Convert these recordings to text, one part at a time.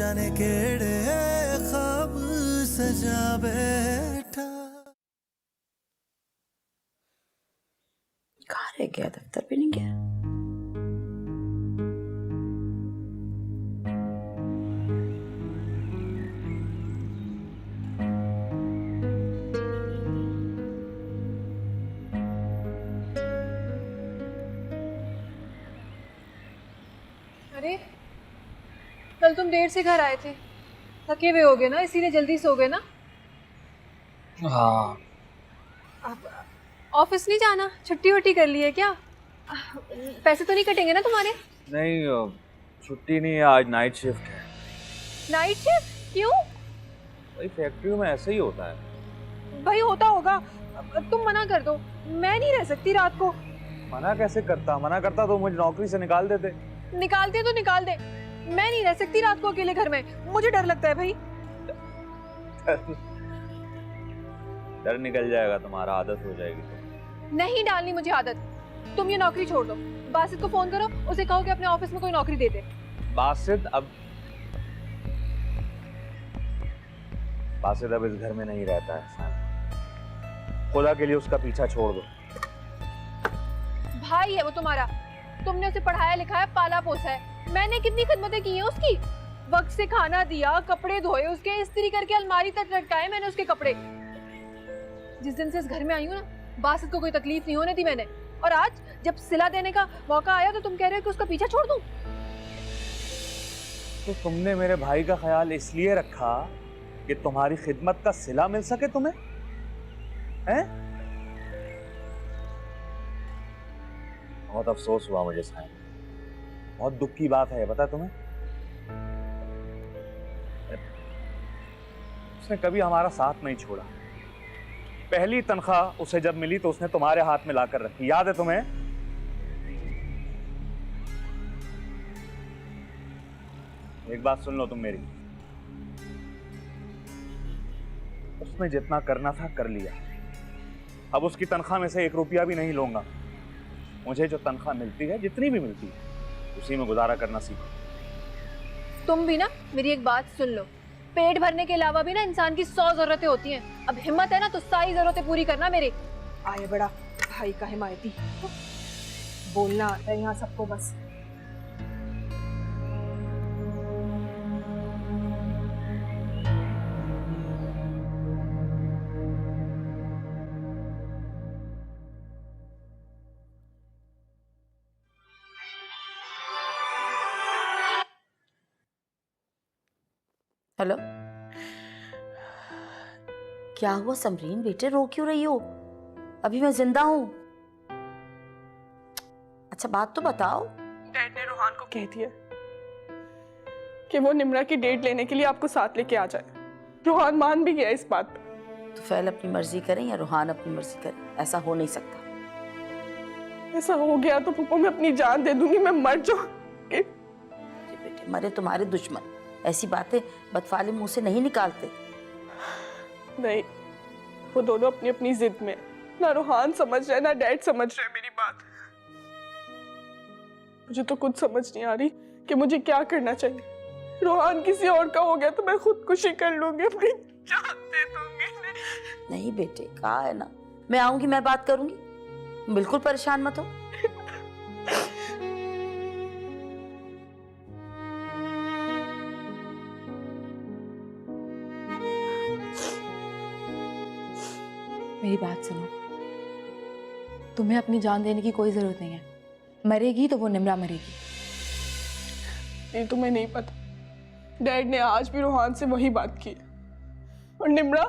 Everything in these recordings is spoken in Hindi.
जाने केड़े ख्वाब सजा बैठा। कहाँ रह गया? दफ्तर भी नहीं गया। अरे कल तुम देर से घर आए थे, थके हुए होगे ना, इसीलिए जल्दी सो गए ना। हाँ। अब ऑफिस नहीं जाना? छुट्टी वट्टी कर ली है क्या? पैसे तो नहीं कटेंगे ना तुम्हारे? नहीं, छुट्टी नहीं है, आज नाइट शिफ्ट है। नाइट शिफ्ट क्यों? भाई फैक्ट्री में ऐसे ही होता है। भाई होता होगा, तुम मना कर दो, मैं नहीं रह सकती रात को। मना कैसे करता? मना करता तो मुझे नौकरी से निकाल देते। निकालते तो निकाल दे, मैं नहीं रह सकती रात को अकेले घर में, मुझे डर लगता है भाई। डर निकल जाएगा तुम्हारा, आदत हो जाएगी तो। नहीं डालनी मुझे आदत, तुम ये नौकरी छोड़ दो। बासित को फोन करो, उसे कहो कि अपने ऑफिस में कोई नौकरी दे दे। बासित अब इस घर में नहीं रहता है। खुदा के लिए उसका पीछा छोड़ दो। भाई है वो तुम्हारा, तुमने उसे पढ़ाया लिखाया पाला पोसा है, मैंने कितनी खिदमतें की हैं उसकी। वक्त से खाना दिया, कपड़े धोए उसके, इस्त्री करके अलमारी तक लटकाए मैंने उसके कपड़े। जिस दिन से इस घर में आई हूँ ना, बासित को कोई तकलीफ नहीं होने दी मैंने। और आज जब सिला देने का मौका आया तो तुम कह रहे हो कि उसका पीछा छोड़ दूं? तो तुमने मेरे भाई का ख्याल इसलिए रखा कि तुम्हारी खिदमत का सिला मिल सके तुम्हें, हैं? बहुत अफसोस हुआ मुझे साहब, बहुत दुख की बात है, पता तुम्हें? उसने कभी हमारा साथ नहीं छोड़ा। पहली तनख्वाह उसे जब मिली तो उसने तुम्हारे हाथ में लाकर रखी, याद है तुम्हें? एक बात सुन लो तुम मेरी, उसने जितना करना था कर लिया। अब उसकी तनख्वाह में से 1 रुपया भी नहीं लूंगा। मुझे जो तनख्वाह मिलती है, जितनी भी मिलती है, उसी में गुजारा करना सीखो। तुम भी ना मेरी एक बात सुन लो, पेट भरने के अलावा भी ना इंसान की 100 जरूरतें होती हैं। अब हिम्मत है ना तो सारी जरूरतें पूरी करना मेरे। आए बड़ा भाई का हिमायती, बोलना आता है यहाँ सबको बस। हेलो, क्या हुआ समरीन बेटे, रो क्यों रही हो? अभी मैं जिंदा हूँ। अच्छा बात तो बताओ। डैड ने रोहान को कह दिया कि वो निम्रा की डेट लेने के लिए आपको साथ लेके आ जाए। रोहान मान भी गया इस बात पे। तो फैल अपनी मर्जी करें या रोहान अपनी मर्जी करे, ऐसा हो नहीं सकता। ऐसा हो गया तो पप्पू मैं अपनी जान दे दूंगी, मैं मर जाऊंगी। बेटे मरे तुम्हारे दुश्मन, ऐसी बातें बदफाले मुंह से नहीं निकालते। नहीं, वो दोनों अपनी अपनी जिद में, ना रोहान समझ रहा है ना डैड समझ रहे हैं मेरी बात। मुझे तो कुछ समझ नहीं आ रही कि मुझे क्या करना चाहिए। रोहान किसी और का हो गया तो मैं खुदकुशी कर लूंगी, अपनी जान दे दूंगी। नहीं बेटे, कहा है ना, मैं आऊंगी, मैं बात करूंगी, बिल्कुल परेशान मत हो। मेरी बात सुनो, तुम्हें अपनी जान देने की कोई जरूरत नहीं है। मरेगी तो वो निम्रा मरेगी। नहीं तुम्हें नहीं पता, डैड ने आज भी रोहान से वही बात की है। और निम्रा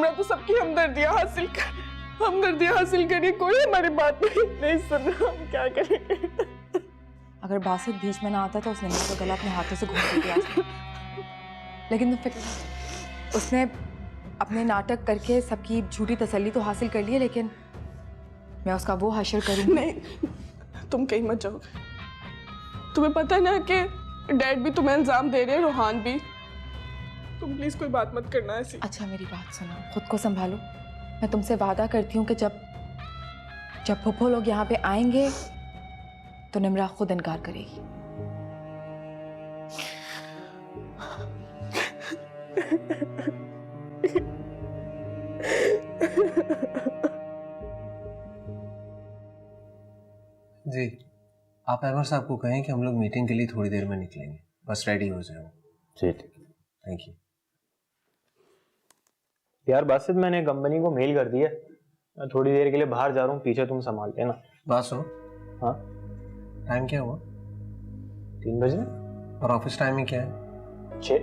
तो सबकी हमदर्दियां हासिल करी, कोई हमारी बात नहीं सुन रहा। हम क्या करेंगे? अगर बासित बीच में ना आता तो उस निम्रा का गला अपने हाथों से घोट देती आज। लेकिन तो फिर उसने अपने नाटक करके सबकी झूठी तसल्ली तो हासिल कर ली है, लेकिन मैं उसका वो हशर करूंगी। नहीं, तुम कहीं मत जाओ। तुम्हें पता है ना कि डैड भी तुम्हें इल्जाम दे रहे हैं, रोहान भी। तुम प्लीज कोई बात मत करना ऐसी। अच्छा मेरी बात सुनो, खुद को संभालो। मैं तुमसे वादा करती हूँ कि जब फुफ्फो लोग यहाँ पे आएंगे तो निम्रा खुद इनकार करेगी। जी, आप अहमद साहब को कहें कि हम लोग मीटिंग के लिए थोड़ी देर में निकलेंगे, बस रेडी हो जाओ। जी ठीक। Thank you. यार बासित, मैंने कंपनी को मेल कर दिया, मैं थोड़ी देर के लिए बाहर जा रहा हूँ, पीछे तुम संभाल लेना। बात सुनो। हाँ, टाइम क्या हुआ? 3 बजे। और ऑफिस टाइमिंग क्या है? 6।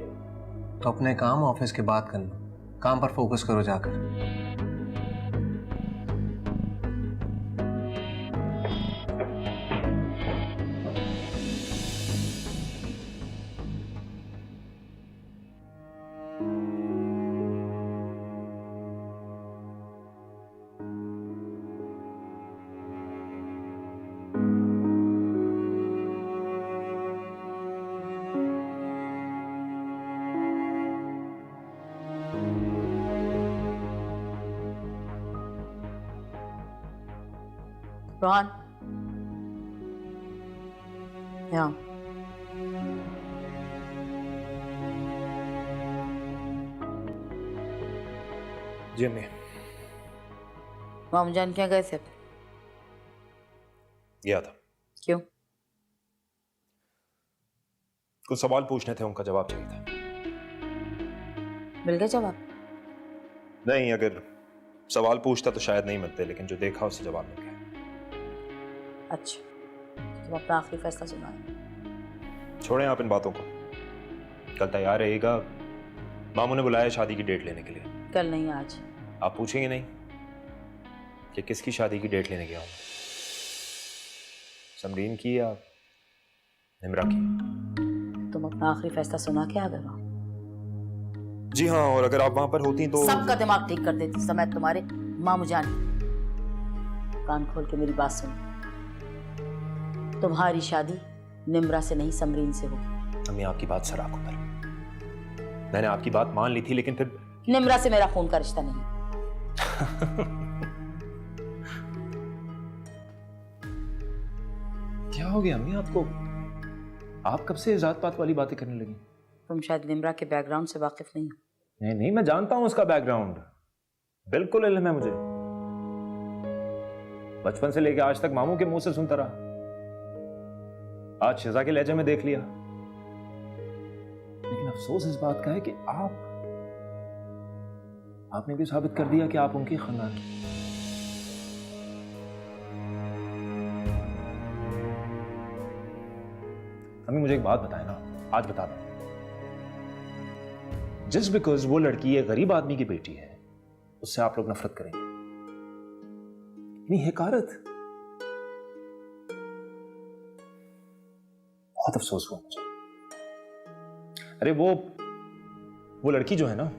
तो अपने काम ऑफिस के बाद करना, काम पर फोकस करो जाकर। रोहन, यहाँ जी अम्मी। मामू जान क्या गए थे? गया था। क्यों? कुछ सवाल पूछने थे, उनका जवाब चाहिए था। मिल गया जवाब? नहीं, अगर सवाल पूछता तो शायद नहीं मिलते, लेकिन जो देखा उससे जवाब मिल गया। अच्छा, तुम अपना आखिरी फैसला सुनाओ। छोड़ें आप इन बातों को। कल तैयार रहेगा, मामू ने बुलाया शादी की डेट लेने के लिए। कल नहीं, आज। आप पूछेंगे नहीं कि किसकी शादी की डेट लेने गया हूं? समरीन की या निम्रा की? तुम अपना आखिरी फैसला सुना के आ गए हो? जी हाँ, और अगर आप वहां पर होती तो सबका दिमाग ठीक कर देती समय तुम्हारे मामू जान। कान खोल के मेरी बात सुनो, तुम्हारी शादी निम्रा से नहीं समरीन से होगी। अम्मी, आपकी बात सर आंखों पर। मैंने आपकी बात मान ली थी, लेकिन फिर निम्रा से मेरा खून का रिश्ता नहीं। क्या हो गया अम्मी आपको? आप कब से जात पात वाली बातें करने लगी? तुम शायद निम्रा के बैकग्राउंड से वाकिफ नहीं हो। नहीं नहीं, मैं जानता हूं उसका बैकग्राउंड, बिल्कुल इल्म है मुझे। बचपन से लेकर आज तक मामू के मुंह से सुनता रहा, आज शिजा के लहजे में देख लिया। लेकिन अफसोस इस बात का है कि आपने भी साबित कर दिया कि आप उनकी खानदान की। अम्मी, मुझे एक बात बताए ना, आज बता दो। जस्ट बिकॉज वो लड़की एक गरीब आदमी की बेटी है, उससे आप लोग नफरत करेंगे? इतनी हकारत। बहुत अफसोस हुआ मुझे। अरे वो लड़की जो है ना,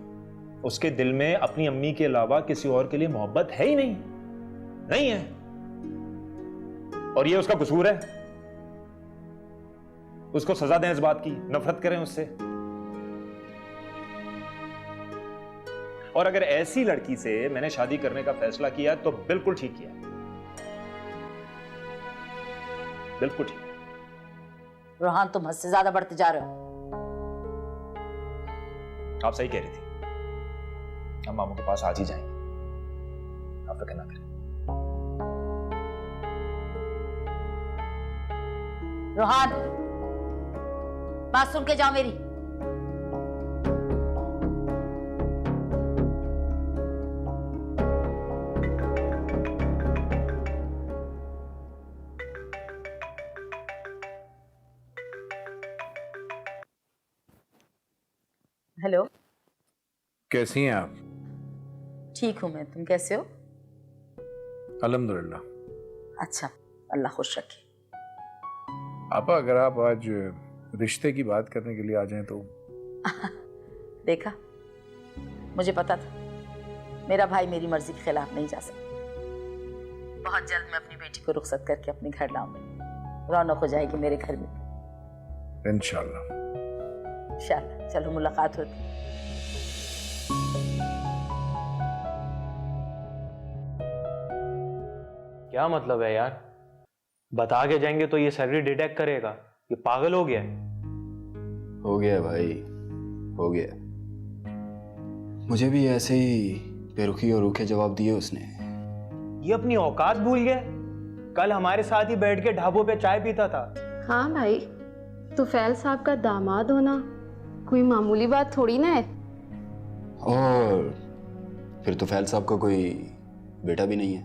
उसके दिल में अपनी अम्मी के अलावा किसी और के लिए मोहब्बत है ही नहीं, नहीं है। और ये उसका कसूर है। उसको सजा दें इस बात की, नफरत करें उससे। और अगर ऐसी लड़की से मैंने शादी करने का फैसला किया तो बिल्कुल ठीक किया, बिल्कुल ठीक। रोहान, तुम हद से ज्यादा बढ़ते जा रहे हो। आप सही कह रही थी, हम मामू के पास आज ही जाएंगे, आप फिक्र ना करें। रोहान, बात सुन के जाओ मेरी। हेलो, कैसी हैं आप? ठीक हूं मैं, तुम कैसे हो? अल्हम्दुलिल्लाह। अच्छा, अल्लाह खुश रखे। आपा, अगर आप आज रिश्ते की बात करने के लिए आ जाएं तो। देखा, मुझे पता था मेरा भाई मेरी मर्जी के खिलाफ नहीं जा सकता। बहुत जल्द मैं अपनी बेटी को रुखसत करके अपने घर लाऊंगी, रौनक हो जाएगी मेरे घर में। इंशाल्लाह। इंशाल्लाह, चलो मुलाकात होती। क्या मतलब है यार? बता के जाएंगे तो ये सैलरी डिडक्ट करेगा? ये पागल हो गया है। हो गया भाई, हो गया। मुझे भी ऐसे ही बेरुखी और रूखे जवाब दिए उसने। ये अपनी औकात भूल गया। कल हमारे साथ ही बैठ के ढाबों पे चाय पीता था। हाँ भाई, तुफैल साहब का दामाद होना कोई मामूली बात थोड़ी ना है। और फिर तुफैल साहब का कोई बेटा भी नहीं है।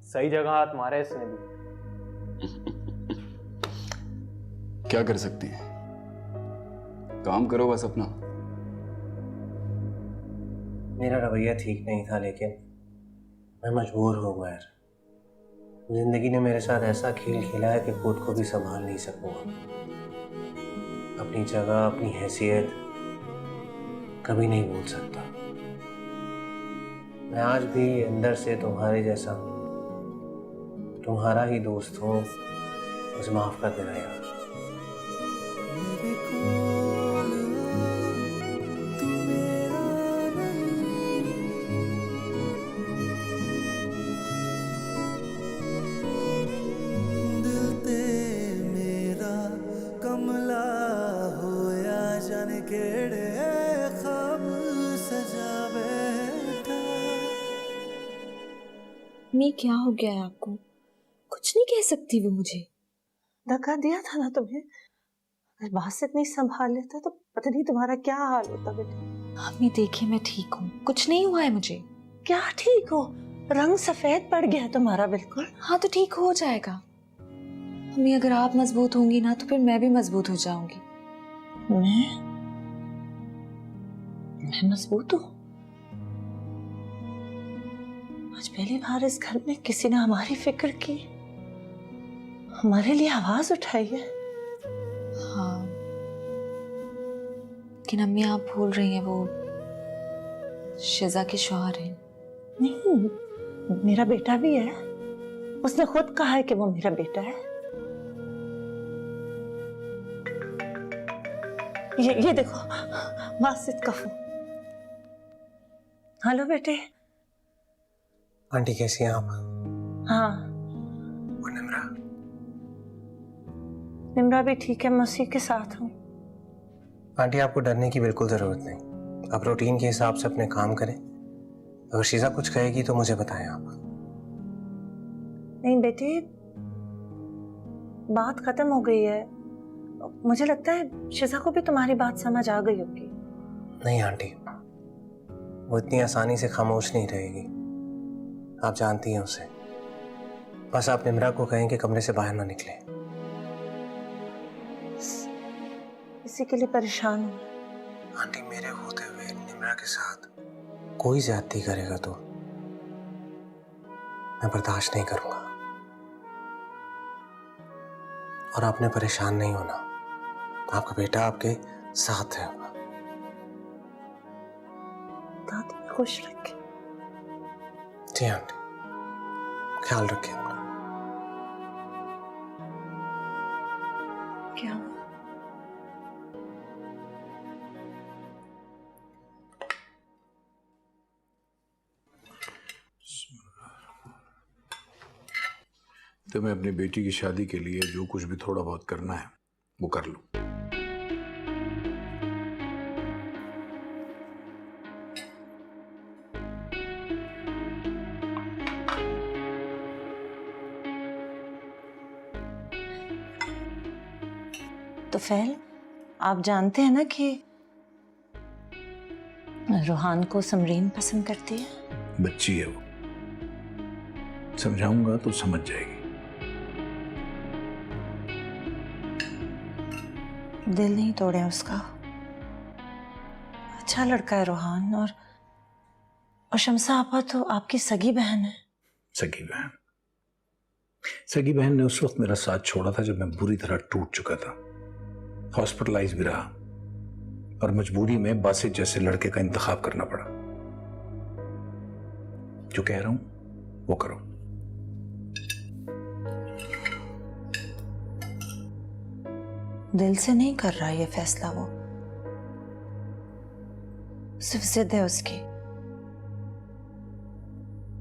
सही जगह हाथ मारा है इसने भी। क्या कर सकते हैं, काम करो बस अपना। मेरा रवैया ठीक नहीं था, लेकिन मैं मजबूर हो गया। जिंदगी ने मेरे साथ ऐसा खेल खेला है कि खुद को भी संभाल नहीं सकूंगा। अपनी जगह, अपनी हैसियत कभी नहीं भूल सकता। मैं आज भी अंदर से तुम्हारे जैसा हूं, तुम्हारा ही दोस्त हूं। मुझे माफ कर देना यार। मी, क्या हो गया है आपको? कुछ नहीं कह सकती वो मुझे। धक्का दिया था ना तुम्हें। अगर बासित नहीं संभाल लेता तो पता नहीं तुम्हारा क्या हाल होता बेटे। अम्मी देखिए, मैं ठीक हूँ, कुछ नहीं हुआ है मुझे। क्या ठीक हो? रंग सफेद पड़ गया तुम्हारा बिल्कुल। हाँ तो ठीक हो जाएगा। अम्मी अगर आप मजबूत होंगी ना तो फिर मैं भी मजबूत हो जाऊंगी। मैं मजबूत हूँ? आज पहली बार इस घर में किसी ने हमारी फिक्र की, हमारे लिए आवाज उठाई है। हाँ, लेकिन अम्मी आप भूल रही हैं वो शिजा के शौहर हैं। नहीं, मेरा बेटा भी है। उसने खुद कहा है कि वो मेरा बेटा है। ये देखो, बासित का फोन। हेलो बेटे। आंटी कैसी हैं आप? हाँ, और निम्रा? निम्रा भी ठीक है, मैं उसी के साथ हूँ। आंटी आपको डरने की बिल्कुल जरूरत नहीं। आप रूटीन के हिसाब से अपने काम करें। अगर शीजा कुछ कहेगी तो मुझे बताएं आप। नहीं बेटी, बात खत्म हो गई है। मुझे लगता है शीजा को भी तुम्हारी बात समझ आ गई होगी। नहीं आंटी, वो इतनी आसानी से खामोश नहीं रहेगी। आप जानती हैं उसे। बस आप निम्रा को कहें कि कमरे से बाहर ना निकले। इसी के लिए परेशान हूँ। आंटी, मेरे होते हुए निम्रा के साथ कोई ज्यादती करेगा तो मैं बर्दाश्त नहीं करूंगा। और आपने परेशान नहीं होना। आपका बेटा आपके साथ है। दादी खुश रखे। जी आंटी, ख्याल रखिए अपना। क्या? तुम्हें अपनी बेटी की शादी के लिए जो कुछ भी थोड़ा बहुत करना है वो कर लो। तुफैल, आप जानते हैं ना कि रूहान को समरीन पसंद करती है। बच्ची है वो, समझाऊंगा तो समझ जाएगी। दिल नहीं तोड़े उसका। अच्छा लड़का है रूहान। और शमसा आपा तो आपकी सगी बहन है। सगी बहन? सगी बहन ने उस वक्त मेरा साथ छोड़ा था जब मैं बुरी तरह टूट चुका था, हॉस्पिटलाइज भी रहा और मजबूरी में बासित जैसे लड़के का इंतखाब करना पड़ा। जो कह रहा हूं वो करो। दिल से नहीं कर रहा ये फैसला, वो सिर्फ जिद है उसकी।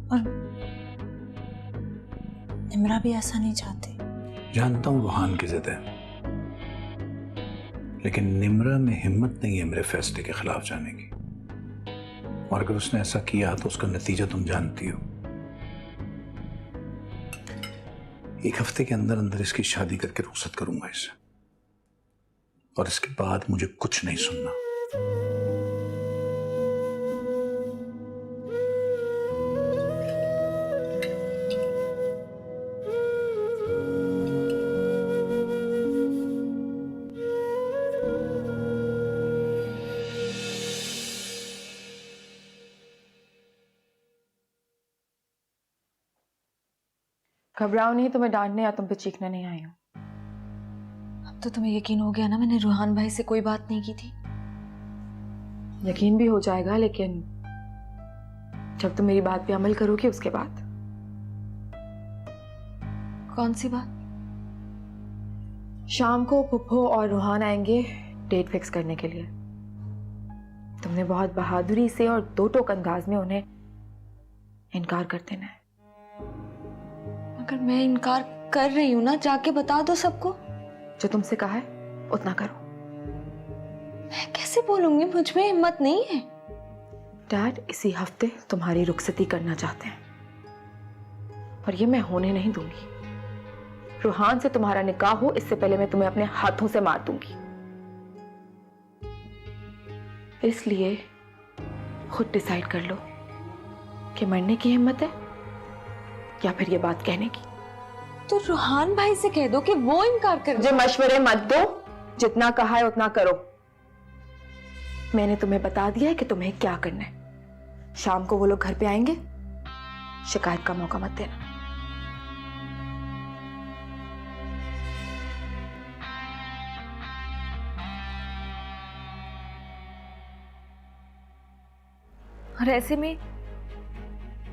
और निम्रा भी ऐसा नहीं चाहती। जानता हूं रूहान की जिद है, लेकिन निम्रा में हिम्मत नहीं है मेरे फैसले के खिलाफ जाने की। और अगर उसने ऐसा किया तो उसका नतीजा तुम जानती हो। 1 हफ्ते के अंदर अंदर इसकी शादी करके रुखसत करूंगा इसे, और इसके बाद मुझे कुछ नहीं सुनना। घबराओ नहीं, तुम्हें डांटने या तुम पे चीखने नहीं आई हूँ। अब तो तुम्हें यकीन हो गया ना मैंने रूहान भाई से कोई बात नहीं की थी। यकीन भी हो जाएगा, लेकिन जब तुम मेरी बात पे अमल करोगी उसके बाद। कौन सी बात? शाम को पुप्पो और रूहान आएंगे डेट फिक्स करने के लिए। तुमने बहुत बहादुरी से और दो टोक अंदाज में उन्हें इनकार कर देना है। अगर मैं इनकार कर रही हूं ना, जाके बता दो सबको। जो तुमसे कहा है उतना करो। मैं कैसे बोलूंगी, मुझ में हिम्मत नहीं है। डैड इसी हफ्ते तुम्हारी रुखसती करना चाहते हैं, और ये मैं होने नहीं दूंगी। रूहान से तुम्हारा निकाह हो इससे पहले मैं तुम्हें अपने हाथों से मार दूंगी। इसलिए खुद डिसाइड कर लो कि मरने की हिम्मत है या फिर ये बात कहने की। तो रूहान भाई से कह दो कि वो इनकार कर। मुझे मशवरे मत दो, जितना कहा है उतना करो। मैंने तुम्हें बता दिया है कि तुम्हें क्या करना है। शाम को वो लोग घर पे आएंगे, शिकायत का मौका मत देना। और ऐसे में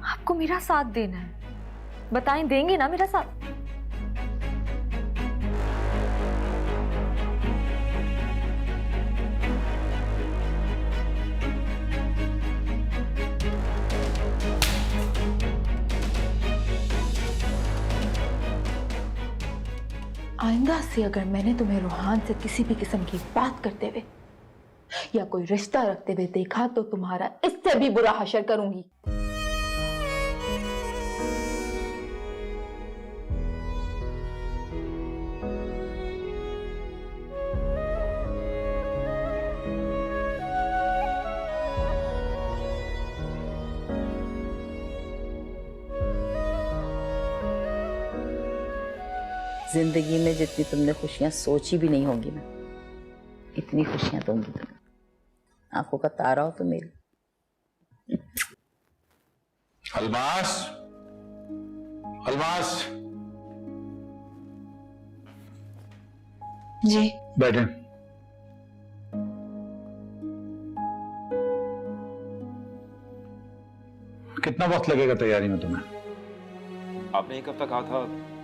आपको मेरा साथ देना है। बताएं, देंगे ना मेरा साथ? आइंदा से अगर मैंने तुम्हें रूहान से किसी भी किस्म की बात करते हुए या कोई रिश्ता रखते हुए देखा तो तुम्हारा इससे भी बुरा हशर करूंगी। जिंदगी में जितनी तुमने खुशियां सोची भी नहीं होंगी ना, इतनी खुशियां दूंगी तुम्हें। आंखों का तारा हो तो मेरी। अलमास, अलमास, जी बैठे। कितना वक्त लगेगा तैयारी में तुम्हें? आपने 1 हफ्ता कहा था,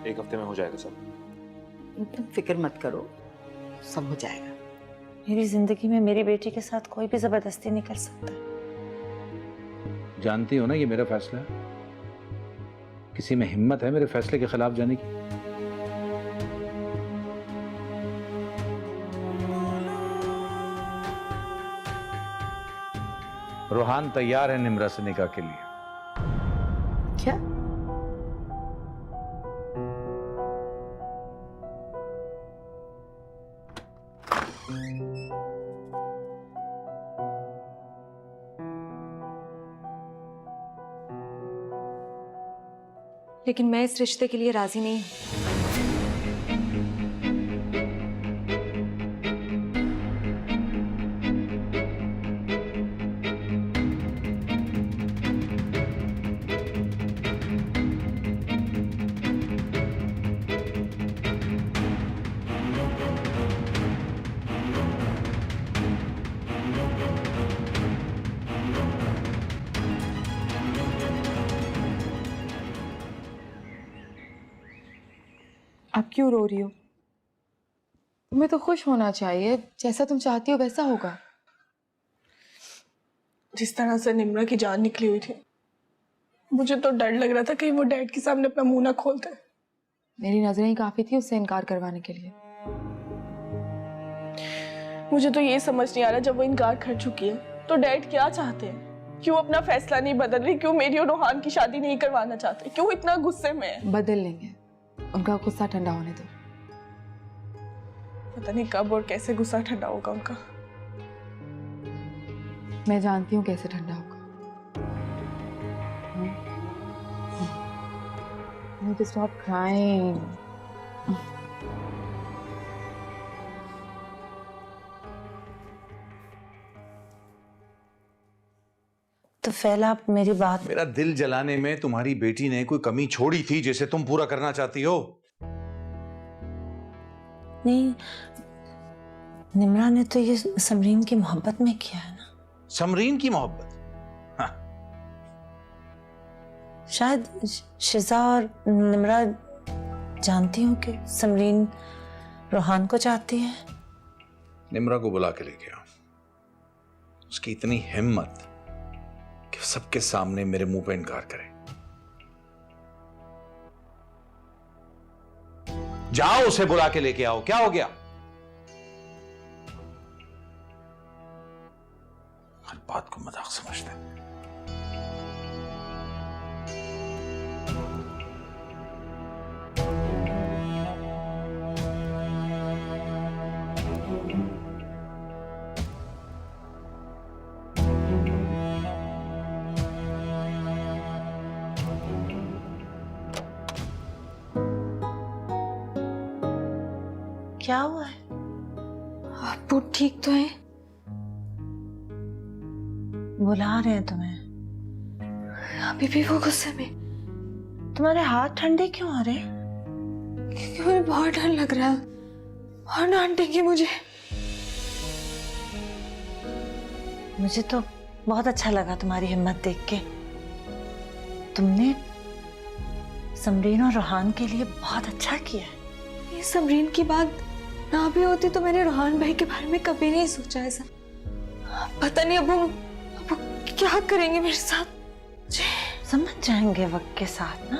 1 हफ्ते में हो जाएगा सब। तुम फिक्र मत करो, सब हो जाएगा। मेरी जिंदगी में मेरी बेटी के साथ कोई भी जबरदस्ती नहीं कर सकता। जानती हो ना ये मेरा फैसला है। किसी में हिम्मत है मेरे फैसले के खिलाफ जाने की? रूहान तैयार है निम्रा से निकाह के लिए। क्या? लेकिन मैं इस रिश्ते के लिए राजी नहीं हूं। अब क्यों रो रही हो? तुम्हें तो खुश होना चाहिए। जैसा तुम चाहती हो वैसा होगा। जिस तरह से निम्रा की जान निकली हुई थी, मुझे तो डर लग रहा था कहीं वो डैड के सामने अपना मुंह ना खोलते। मेरी नजरें ही काफी थी उससे इनकार करवाने के लिए। मुझे तो ये समझ नहीं आ रहा, जब वो इनकार कर चुकी है तो डैड क्या चाहते हैं। क्यों अपना फैसला नहीं बदल रही? क्यों मेरी और रोहान की शादी नहीं करवाना चाहते? क्यों इतना गुस्से में है? बदल लेंगे, उनका गुस्सा ठंडा होने दो। पता नहीं कब और कैसे गुस्सा ठंडा होगा उनका। मैं जानती हूँ कैसे ठंडा होगा। You need to stop crying. तो फैला, आप मेरी बात। मेरा दिल जलाने में तुम्हारी बेटी ने कोई कमी छोड़ी थी जिसे तुम पूरा करना चाहती हो? नहीं, निम्रा ने तो ये समरीन की मोहब्बत में किया है ना। समरीन की मोहब्बत? हाँ। शायद शिजा और निम्रा जानती हूँ कि समरीन रोहान को चाहती है। निम्रा को बुला के लेके आओ। उसकी इतनी हिम्मत कि सबके सामने मेरे मुंह पे इनकार करे। जाओ, उसे बुला के लेके आओ। क्या हो गया? हर बात को मजाक समझते हैं। क्या हुआ है? अब्बू ठीक तो है? बुला रहे हैं तुम्हें। अभी भी वो गुस्से में? तुम्हारे हाथ ठंडे क्यों हो रहे? क्योंकि मुझे बहुत डर लग रहा है और डांटेंगे मुझे। मुझे तो बहुत अच्छा लगा तुम्हारी हिम्मत देख के। तुमने समरीन और रोहान के लिए बहुत अच्छा किया है। ये समरीन की बात ना भी होती तो मैंने रोहान भाई के बारे में कभी नहीं सोचा ऐसा। पता नहीं अब क्या करेंगे मेरे साथ। समझ जाएंगे वक्त के साथ ना।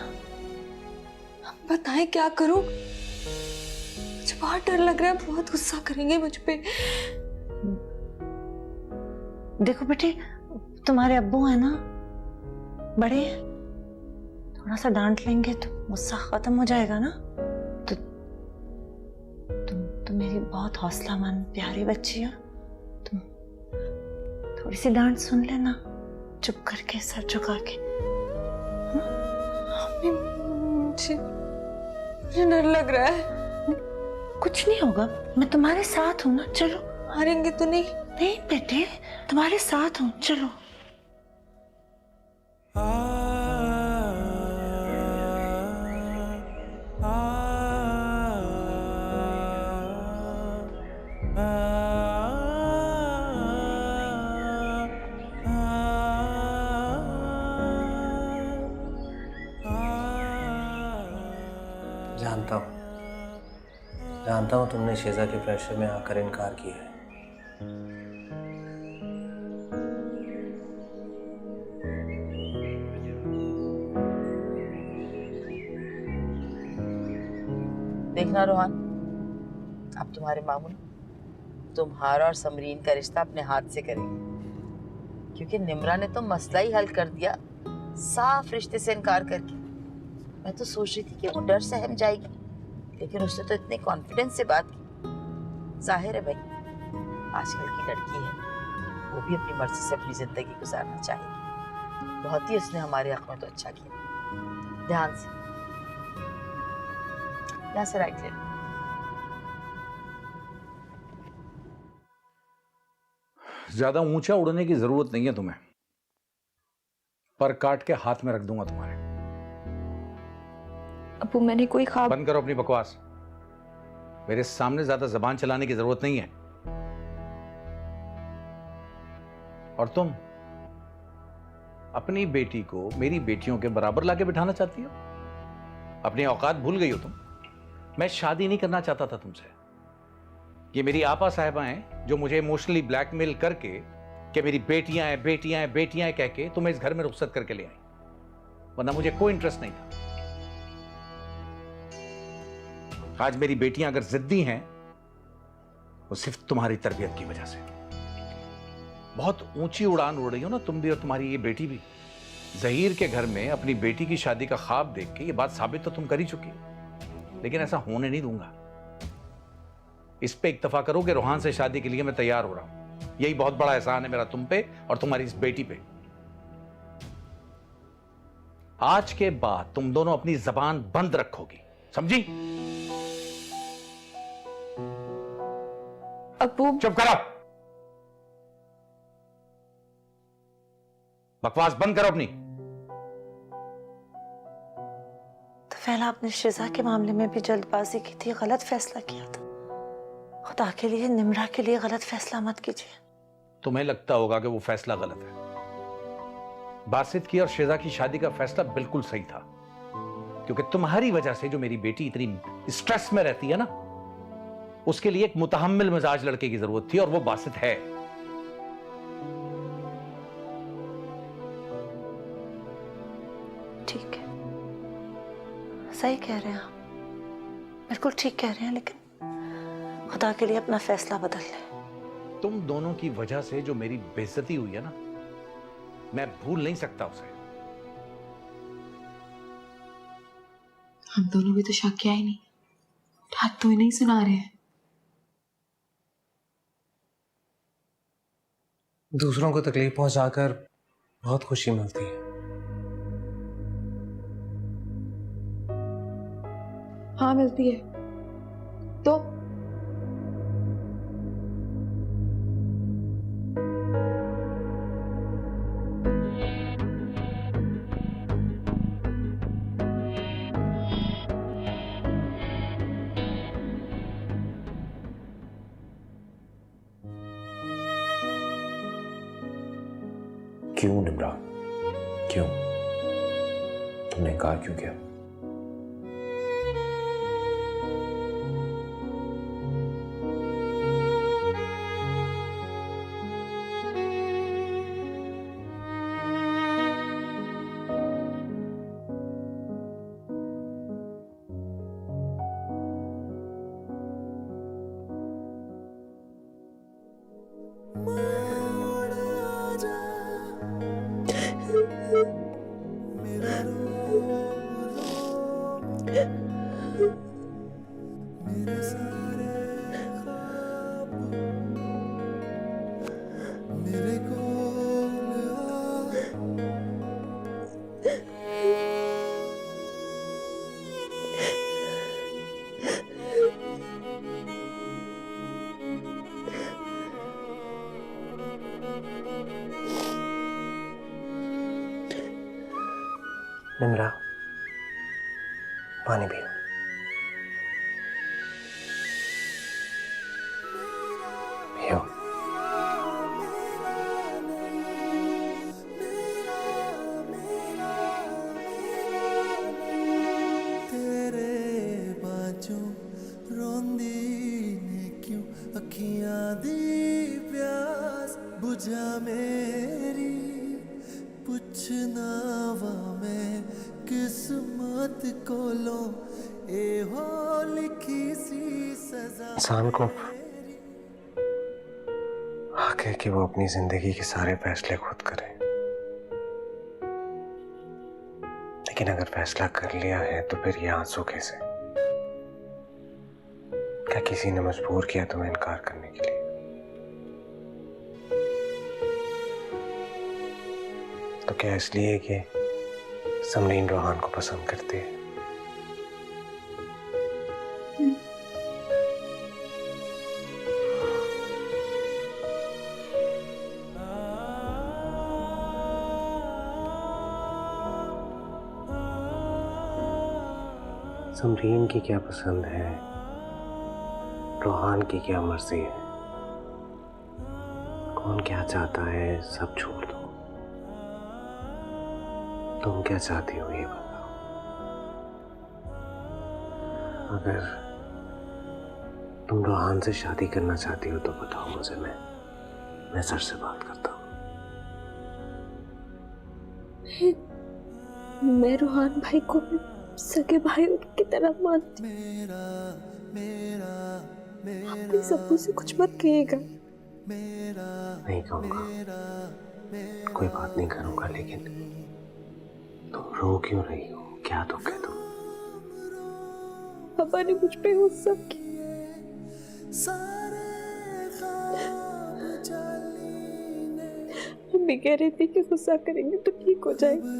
बताएं क्या करूं? मुझे बहुत डर लग रहा है, बहुत गुस्सा करेंगे मुझ पे। देखो बेटे, तुम्हारे अब्बू है ना, बड़े हैं, थोड़ा सा डांट लेंगे तो गुस्सा खत्म हो जाएगा ना। तो तुम मेरी बहुत हौसलामंद प्यारी बच्ची हो। तुम थोड़ी सी डांट सुन लेना, चुप करके सर झुका के। मुझे डर लग रहा है। कुछ नहीं होगा, मैं तुम्हारे साथ हूं ना। चलो। हारेंगे तो नहीं? नहीं बेटे, तुम्हारे साथ हूं, चलो। जानता हूं तुमने शेजा के प्रेशर में आकर इनकार किया है। देखना रोहान, अब तुम्हारे मामू तुम्हारा और समरीन का रिश्ता अपने हाथ से करेंगे, क्योंकि निम्रा ने तो मसला ही हल कर दिया साफ रिश्ते से इनकार करके। मैं तो सोच रही थी कि वो डर सहम जाएगी, लेकिन उसने तो इतने कॉन्फिडेंस से बात की। जाहिर है भाई, आजकल की लड़की है, वो भी अपनी मर्जी से अपनी जिंदगी गुजारना चाहेगी। बहुत ही उसने हमारे हक में तो अच्छा किया। ध्यान से, यहाँ से राइट ले लो। ज्यादा ऊंचा उड़ने की जरूरत नहीं है तुम्हें। पर काट के हाथ में रख दूंगा तुम्हारे। अब्बू, मैंने कोई ख्वाब। बंद करो अपनी बकवास। मेरे सामने ज्यादा जबान चलाने की जरूरत नहीं है। और तुम अपनी बेटी को मेरी बेटियों के बराबर लाके बिठाना चाहती हो? अपनी औकात भूल गई हो तुम। मैं शादी नहीं करना चाहता था तुमसे। ये मेरी आपा साहिबा हैं जो मुझे इमोशनली ब्लैकमेल करके कि मेरी बेटियां हैं, बेटियां हैं, बेटियां हैं कह के तुम्हें इस घर में रुखसत करके ले आई, वरना मुझे कोई इंटरेस्ट नहीं था। आज मेरी बेटियां अगर जिद्दी हैं, वो सिर्फ तुम्हारी तरबियत की वजह से। बहुत ऊंची उड़ान उड़ रही हो ना तुम भी और तुम्हारी ये बेटी भी। जहीर के घर में अपनी बेटी की शादी का ख्वाब देख के ये बात साबित तो तुम कर ही चुकी, लेकिन ऐसा होने नहीं दूंगा। इस पे इत्तेफाक करो कि रोहान से शादी के लिए मैं तैयार हो रहा हूं। यही बहुत बड़ा एहसान है मेरा तुम पे और तुम्हारी इस बेटी पे। आज के बाद तुम दोनों अपनी जबान बंद रखोगी, समझी? अबू चुप करो, बकवास बंद करो अपनी। तो फैला आपने शिजा के मामले में भी जल्दबाजी की थी, गलत फैसला किया था। खुदा के लिए निम्रा के लिए गलत फैसला मत कीजिए। तुम्हें लगता होगा कि वो फैसला गलत है। बासित की और शिजा की शादी का फैसला बिल्कुल सही था, क्योंकि तुम्हारी वजह से जो मेरी बेटी इतनी स्ट्रेस में रहती है ना, उसके लिए एक मुतहम्मिल मिजाज लड़के की जरूरत थी और वो बासित है। ठीक है, सही कह रहे हैं आप, बिल्कुल ठीक कह रहे हैं, लेकिन खुदा के लिए अपना फैसला बदल लें। तुम दोनों की वजह से जो मेरी बेइज्जती हुई है ना, मैं भूल नहीं सकता उसे। हम दोनों भी तो शक किया ही नहीं, हक तो ही नहीं सुना रहे हैं। दूसरों को तकलीफ पहुंचाकर बहुत खुशी मिलती है। हाँ मिलती है। तो क्यों निम्रा, क्यों? तुमने इनकार क्यों किया? निम्रा, पानी पियो। पियो। तेरे बाजों रोंदी ने क्यों अखियां दी प्यास बुझा मेरी पुछना वा मैं किस्मत को लो ए हो लिखी सी सजा। इंसान को हक है कि वो अपनी जिंदगी के सारे फैसले खुद करे, लेकिन अगर फैसला कर लिया है तो फिर ये आंसू कैसे? क्या किसी ने मजबूर किया तुम्हें इनकार करने के लिए? तो क्या इसलिए कि समरीन रोहान को पसंद करती है? समरीन की क्या पसंद है, रोहान की क्या मर्जी है, कौन क्या चाहता है, सब छोड़ दो। तुम क्या चाहती हो ये बताओ। अगर तुम रोहान से शादी करना चाहती हो तो बताओ मुझे, मैं सर से बात करता हूँ। मैं रोहान भाई को सगे भाई की तरह मानती हूँ। आप प्लीज अब्बू से कुछ मत कहिएगा। नहीं कहूँगा, कोई बात नहीं करूँगा, लेकिन तुम रो क्यों रही हो? क्या दुख है तुम? पापा ने मुझ पे गुस्सा किया। मम्मी कह रही थी कि गुस्सा करेंगे तो ठीक हो जाएगा।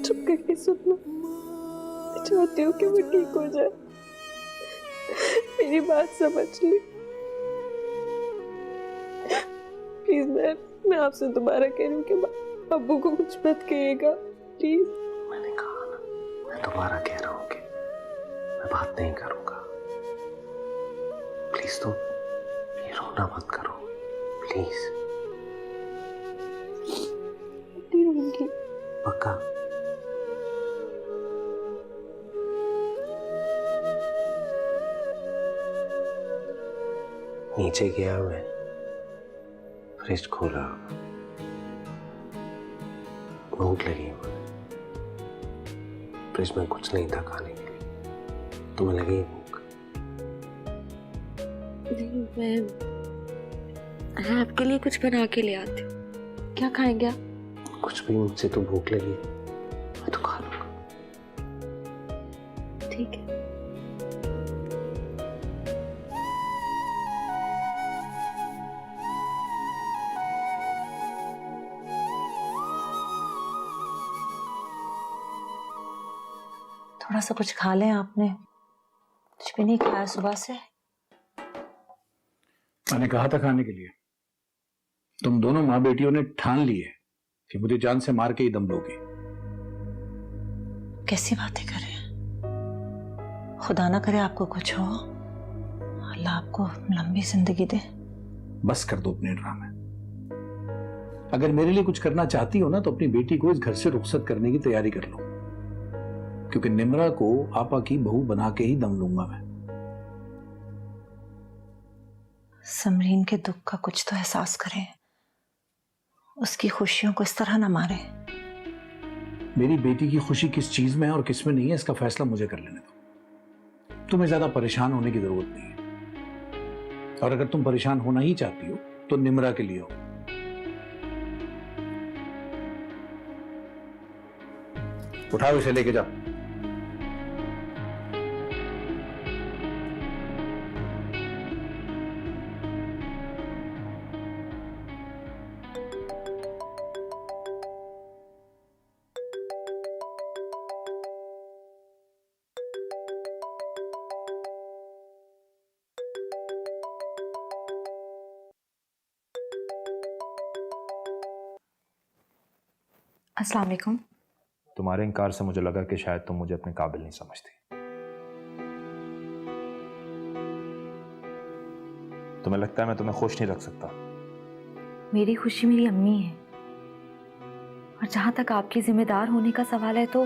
चुप करके सुन लो, मैं चाहती हूँ कि वो ठीक हो जाए। मेरी बात समझ ली प्लीज। मैं आपसे दोबारा कह रही हूँ कि अब्बू को कुछ मत कहिएगा प्लीज। मैंने कहा ना, मैं दोबारा कह रहा हूँ कि मैं बात नहीं करूँगा। प्लीज तुम ये रोना मत करो, प्लीज। नहीं रोऊंगी। पक्का? नीचे गया मैं, फ्रिज खोला, भूख लगी मुझे। फ्रिज में कुछ नहीं था खाने के लिए। तुम्हें लगी भूख? नहीं, मैं आपके लिए कुछ बना के ले आती हूँ। क्या खाएंगे आप? कुछ भी, मुझसे तो भूख लगी, मैं तो खा लूंगा। ठीक है। थोड़ा सा कुछ खा लें, आपने कुछ भी नहीं खाया सुबह से। मैंने कहा था खाने के लिए। तुम दोनों माँ बेटियों ने ठान ली है कि मुझे जान से मार के ही दम लोगे। कैसी बातें कर रहे हैं? खुदा ना करे आपको कुछ हो, अल्लाह आपको लंबी जिंदगी दे। बस कर दो अपने ड्रामे। अगर मेरे लिए कुछ करना चाहती हो ना, तो अपनी बेटी को इस घर से रुखसत करने की तैयारी कर लो, क्योंकि निम्रा को आपा की बहू बना के ही दम लूंगा मैं। समरीन के दुख का कुछ तो एहसास करें, उसकी खुशियों को इस तरह ना मारे। मेरी बेटी की खुशी किस चीज में है और किस में नहीं है, इसका फैसला मुझे कर लेने दो। तुम्हें ज्यादा परेशान होने की जरूरत नहीं है, और अगर तुम परेशान होना ही चाहती हो तो निम्रा के लिए हो। उठाओ इसे, लेके जाओ। अस्सलाम वालेकुम। तुम्हारे इनकार से मुझे लगा कि शायद तुम मुझे अपने काबिल नहीं समझती। तुम्हें लगता है मैं तुम्हें खुश नहीं रख सकता। मेरी खुशी मेरी अम्मी है, और जहाँ तक आपकी जिम्मेदार होने का सवाल है तो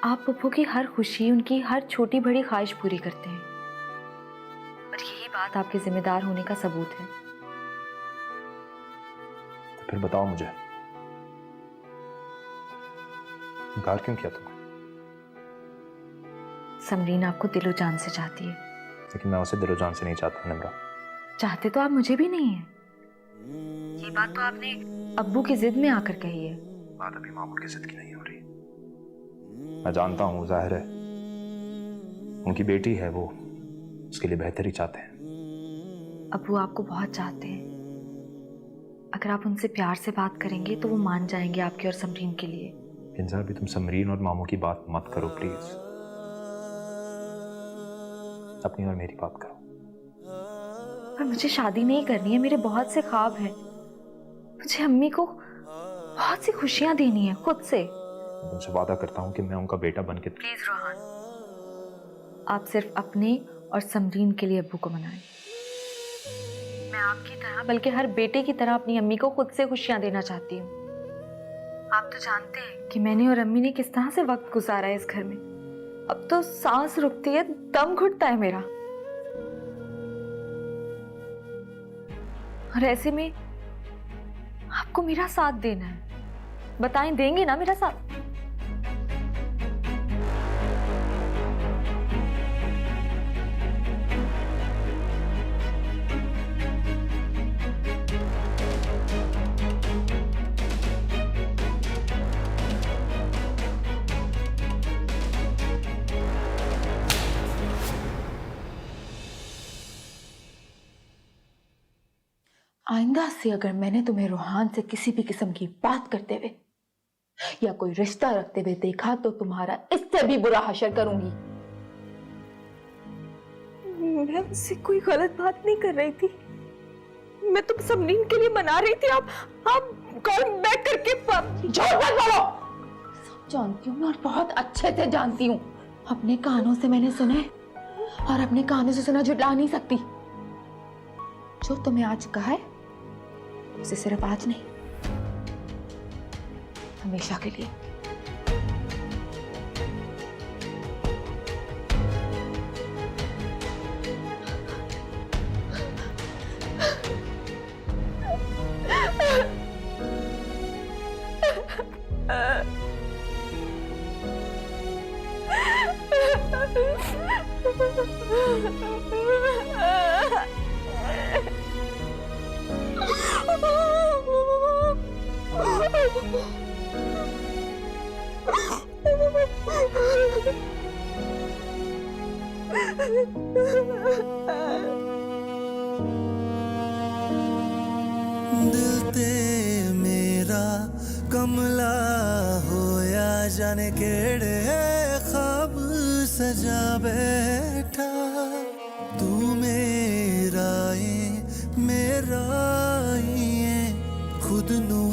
आप पप्पू की हर खुशी, उनकी हर छोटी बड़ी ख्वाहिश पूरी करते हैं, और यही बात आपके जिम्मेदार होने का सबूत है। तो फिर बताओ मुझे, इनकार क्यों किया तुमने? समरीन आपको दिलो जान से चाहती है। लेकिन मैं उसे दिलो जान से नहीं चाहता निम्रा। चाहते तो आप मुझे भी नहीं है। ये बात तो आपने अब्बू की जिद में आकर कही है। बात अभी मामूल की जिद की नहीं हो रही। मैं जानता हूँ, जाहिर है उनकी बेटी है, वो उसके लिए बेहतरी चाहते हैं। अब्बू आपको बहुत चाहते हैं। अगर आप उनसे प्यार से बात करेंगे तो वो मान जाएंगे आपके और समरीन के लिए। इंसान भी, तुम समरीन और मामू की बात मत करो प्लीज, अपनी और मेरी बात करो। पर मुझे शादी नहीं करनी है, मेरे बहुत से ख्वाब हैं। मुझे अम्मी को बहुत सी खुशियां देनी है खुद से। मैं तुमसे वादा करता हूँ कि मैं उनका बेटा बन के। प्लीज रोहान, आप सिर्फ अपने और समरीन के लिए अब्बू को मनाएं। मैं आपकी तरह, बल्कि हर बेटे की तरह अपनी अम्मी को खुद से खुशियां देना चाहती हूँ। आप तो जानते हैं कि मैंने और अम्मी ने किस तरह से वक्त गुजारा है इस घर में। अब तो सांस रुकती है, दम घुटता है मेरा। और ऐसे में आपको मेरा साथ देना है। बताएं, देंगे ना मेरा साथ? आइंदा से अगर मैंने तुम्हें रूहान से किसी भी किस्म की बात करते हुए या कोई रिश्ता रखते हुए देखा तो तुम्हारा इससे भी बुरा हशर करूंगी। मैं उससे कोई गलत बात नहीं कर रही थी। मैं तो समरीन के लिए मना रही थी। आप कॉल बैक करके झूठ मत बोलो। सब जानती हूँ और बहुत अच्छे से जानती हूँ। अपने कानों से मैंने सुना है और अपने कानों से सुना झुठला नहीं सकती। जो तुम्हें आज कहा है उसे सिर्फ आज नहीं, हमेशा के लिए। दिल ते मेरा कमला होया जाने केड़े ख्वाब सजा बैठा। तू मेरा ये खुद नू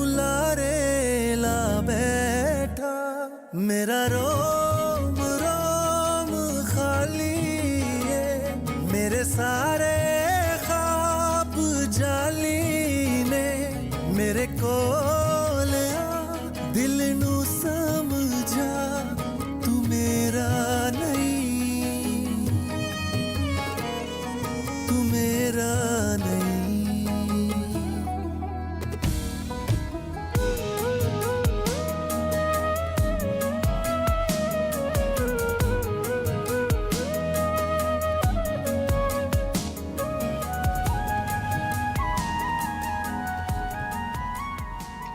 लारे ला बैठा। मेरा रोम रोम खाली है, मेरे सारे ख्वाब जाली ने। मेरे कोल दिल नू समझा, तू मेरा नहीं, तू मेरा नहीं।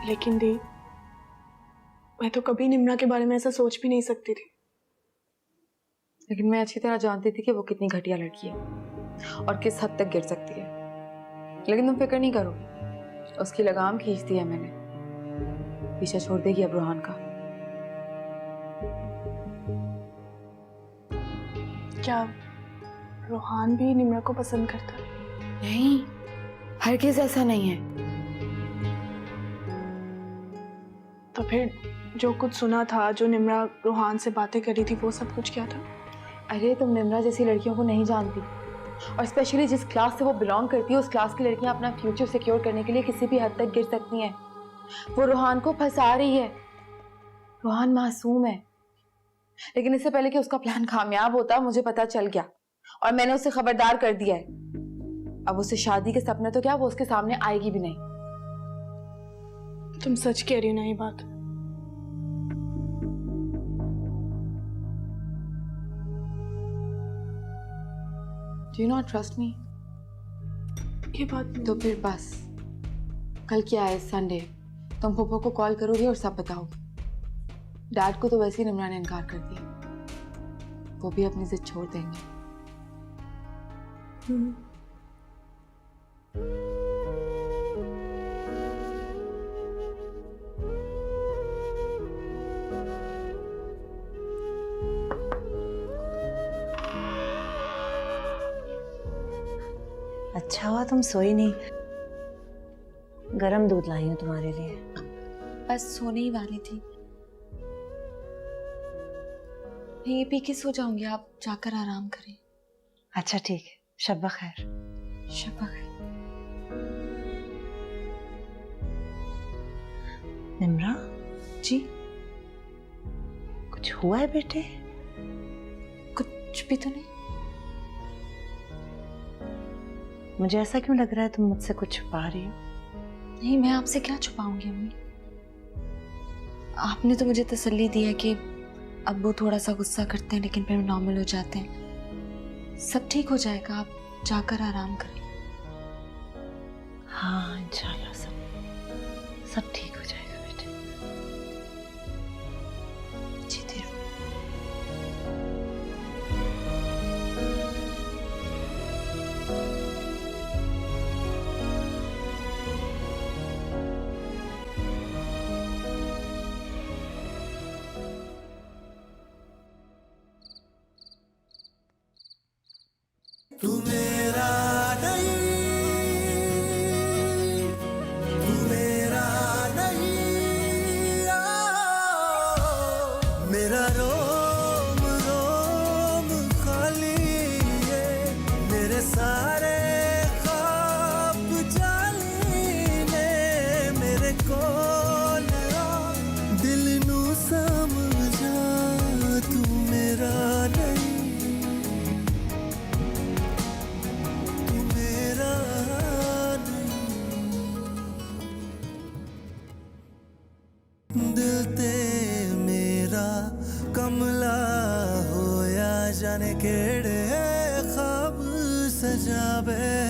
लेकिन दी, मैं तो कभी निम्रा के बारे में ऐसा सोच भी नहीं सकती थी। लेकिन मैं अच्छी तरह जानती थी कि वो कितनी घटिया लड़की है और किस हद तक गिर सकती है। लेकिन तुम फिक्र नहीं करो, उसकी लगाम खींच दी है मैंने। पीछा छोड़ देगी अब रूहान का। क्या रूहान भी निम्रा को पसंद करता है? नहीं, हरगिज़ ऐसा नहीं है। तो फिर जो कुछ सुना था, जो निम्रा रूहान से बातें करी थी, वो सब कुछ क्या था? अरे तुम निम्रा जैसी लड़कियों को नहीं जानती, और स्पेशली जिस क्लास से वो बिलोंग करती है उस क्लास की लड़कियां अपना फ्यूचर सिक्योर करने के लिए किसी भी हद तक गिर सकती हैं। वो रूहान को फंसा रही है। रूहान मासूम है, लेकिन इससे पहले कि उसका प्लान कामयाब होता मुझे पता चल गया और मैंने उसे खबरदार कर दिया है। अब उसे शादी के सपने तो क्या, वो उसके सामने आएगी भी नहीं। तुम सच कह रही हो ना ये बात? Do you not trust me? ये बात तो फिर बस कल क्या है, संडे, तुम पप्पा को कॉल करोगे और सब बताओगे। डैड को तो वैसे ही निम्रा ने इनकार कर दिया, वो भी अपनी जिद छोड़ देंगे। अच्छा हुआ तुम सोई नहीं, गरम दूध लाई हूँ तुम्हारे लिए। बस सोने ही वाली थी, मैं ये पी के सो जाऊंगी, आप जाकर आराम करें। अच्छा ठीक है, शब्बा खैर। शब्बा खैर। निम्रा जी? कुछ हुआ है बेटे? कुछ भी तो नहीं। मुझे ऐसा क्यों लग रहा है तुम मुझसे कुछ छुपा रही हो? नहीं, मैं आपसे क्या छुपाऊंगी अम्मी। आपने तो मुझे तसल्ली दी है कि अब वो थोड़ा सा गुस्सा करते हैं लेकिन फिर नॉर्मल हो जाते हैं। सब ठीक हो जाएगा, आप जाकर आराम करें। हाँ इंशाल्लाह सब ठीक हो जाएगा बेटे। जीते रहो। तू मेरा नहीं, तू मेरा नहीं। मेरा रोम रोम खाली है, मेरे सारे ख्वाब जाली ने मेरे कोल आ, दिल नू समझा तू मेरा नहीं, तू मेरा नहीं। दिल ते मेरा कमला होया जाने केड़े ख्वाब सजावे।